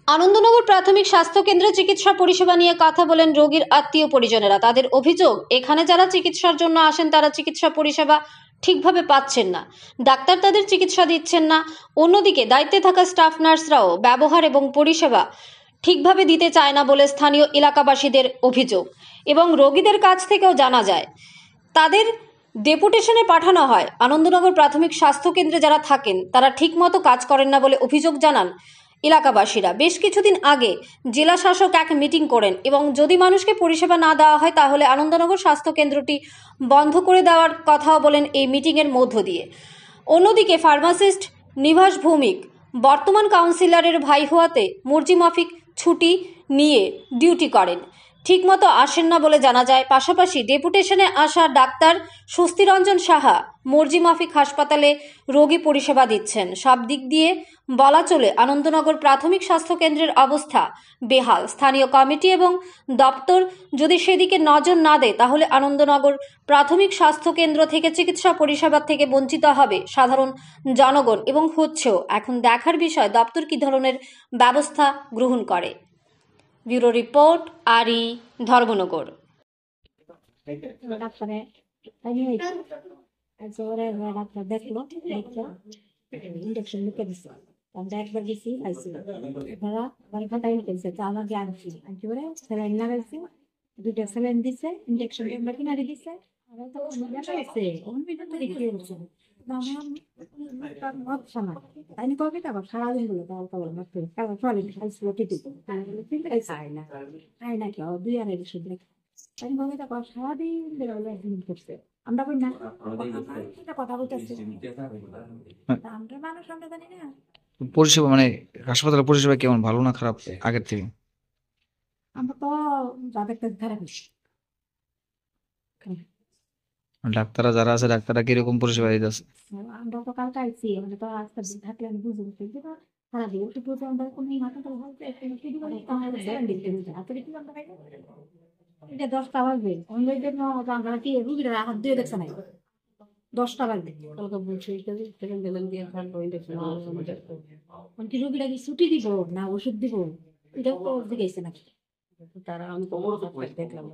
আনন্দনগর প্রাথমিক স্বাস্থ্য কেন্দ্রে চিকিৎসা পরিষেবা নিয়ে কথা বলেন রোগীর আত্মীয় পরিজনেরা। তাদের অভিযোগ, এখানে যারা চিকিৎসার জন্য আসেন তারা চিকিৎসা পরিষেবা ঠিকভাবে পাচ্ছেন না, ডাক্তার তাদের চিকিৎসা দিচ্ছেন না। অন্যদিকে দায়িত্বে থাকা স্টাফ নার্সরাও ব্যবহার এবং পরিষেবা ঠিকভাবে দিতে চায় না বলে স্থানীয় এলাকাবাসীদের অভিযোগ। এবং রোগীদের কাছ থেকেও জানা যায় তাদের ডেপুটেশনে পাঠানো হয়। আনন্দনগর প্রাথমিক স্বাস্থ্য কেন্দ্রে যারা থাকেন তারা ঠিকমতো কাজ করেন না বলে অভিযোগ জানান এলাকাবাসীরা। বেশ কিছুদিন আগে জেলা শাসক এক মিটিং করেন এবং যদি মানুষকে পরিষেবা না দেওয়া হয় তাহলে আনন্দনগর স্বাস্থ্য কেন্দ্রটি বন্ধ করে দেওয়ার কথাও বলেন এই মিটিংয়ের মধ্য দিয়ে। অন্যদিকে ফার্মাসিস্ট নিভাস ভৌমিক বর্তমান কাউন্সিলরের ভাই হওয়াতে মর্জি মাফিক ছুটি নিয়ে ডিউটি করেন, ঠিকমতো আসেন না বলে জানা যায়। পাশাপাশি ডেপুটেশনে আসা ডাক্তার স্বস্তিরঞ্জন সাহা মর্জি মাফিক হাসপাতালে রোগী পরিষেবা দিচ্ছেন। সব দিক দিয়ে বলা চলে আনন্দনগর প্রাথমিক স্বাস্থ্য কেন্দ্রের অবস্থা বেহাল। স্থানীয় কমিটি এবং দপ্তর যদি সেদিকে নজর না দেয় তাহলে আনন্দনগর প্রাথমিক স্বাস্থ্য কেন্দ্র থেকে চিকিৎসা পরিষেবা থেকে বঞ্চিত হবে সাধারণ জনগণ এবং হচ্ছেও। এখন দেখার বিষয় দপ্তর কী ধরনের ব্যবস্থা গ্রহণ করে। ব্যুরো রিপোর্ট, আরি, ধর্মনগর। ইন্ডাকশন লিখে দিচ্ছে, আমরা একবার গেছি আইসি আপনারা খাতায় লিখেছে তো আমাকে আনছি আনছি করে স্যালাইন লাগাইছি, 2টা স্যালাইন দিচ্ছে, ইন্ডাকশন আমরা কিনারে দিচ্ছে। আমরা তো লাগাইছে ওন ভিতর থেকে খেয়ে গেছে তাই কবে তো আবার সারাদিন গুলো কাল মাত্র কাল চলে খাইছিল টিটি খাই না কি 2 আড়াই বছর ধরে তাই কবে তো সারাদিন একদিন করছে। আমরা কই না কথা বলতেছি আমরা মানুষ আমরা জানি না পরিষেবা মানে হাসপাতালের পরিষেবা কেমন, ভালো না খারাপ আগের থেকে? আমরা তো যাদের খারাপ ডাক্তাররা যারা আছে ডাক্তাররা কিরকম পরিষেবা দিতেছে? আমরা তো কালকে আইছি মানে তো আজকে থাকলে আমি বুঝবো কিন্তু সারা দিন শুধু আমরা কোনো মাথা তো হচ্ছে এটা 10টা বাজবে অন্যদের জন্য আমরা কি রুগীরা হাত দিয়ে দেখছে নাই 10টা বাজবে কালকে বলছি কি রুগীরা কি ছুটি দিব না ওষুধ দিব এটাও তো জিজ্ঞাসা নাকি তারা আমি দেখলাম